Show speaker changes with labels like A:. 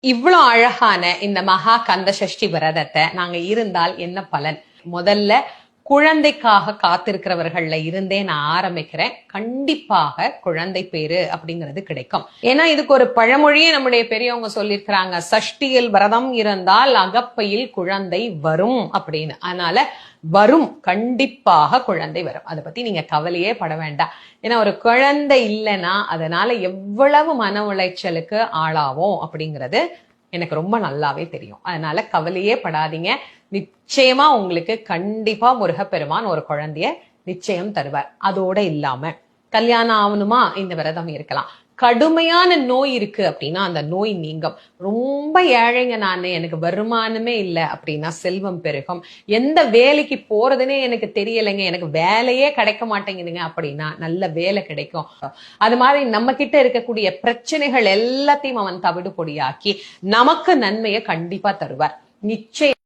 A: இவ்வளோ அழகான இந்த மகா கந்த சஷ்டி விரதத்தை நாங்க இருந்தால் என்ன பலன்? முதல்ல குழந்தைக்காக காத்திருக்கிறவர்கள்ல இருந்தே நான் ஆரம்பிக்கிறேன். கண்டிப்பாக குழந்தை பேரு அப்படிங்கிறது கிடைக்கும். ஏன்னா இதுக்கு ஒரு பழமொழியே நம்முடைய பெரியவங்க சொல்லியிருக்கிறாங்க, சஷ்டியில் விரதம் இருந்தால் அகப்பையில் குழந்தை வரும் அப்படின்னு. அதனால வரும், கண்டிப்பாக குழந்தை வரும். அதை பத்தி நீங்க கவலையே பட வேண்டாம். ஏன்னா ஒரு குழந்தை இல்லைன்னா அதனால எவ்வளவு மன உளைச்சலுக்கு ஆளாகும் அப்படிங்கிறது எனக்கு ரொம்ப நல்லாவே தெரியும். அதனால கவலையே படாதீங்க. நிச்சயமா உங்களுக்கு கண்டிப்பா முருகப்பெருமான் ஒரு குழந்தைய நிச்சயம் தருவார். அதோட இல்லாம கல்யாணம் ஆகணுமா இந்த விரதம் இருக்கலாம். கடுமையான நோய் இருக்கு அப்படின்னா அந்த நோய் நீங்கும். ரொம்ப ஏழைங்க நானு, எனக்கு வருமானமே இல்லை அப்படின்னா செல்வம் பெருகும். எந்த வேலைக்கு போறதுன்னே எனக்கு தெரியலைங்க, எனக்கு வேலையே கிடைக்க மாட்டேங்குதுங்க அப்படின்னா நல்ல வேலை கிடைக்கும். அது மாதிரி நம்ம கிட்ட இருக்கக்கூடிய பிரச்சனைகள் எல்லாத்தையும் அவன் தவிடு பொடியாக்கி நமக்கு நன்மையை கண்டிப்பா தருவார். நிச்சயம்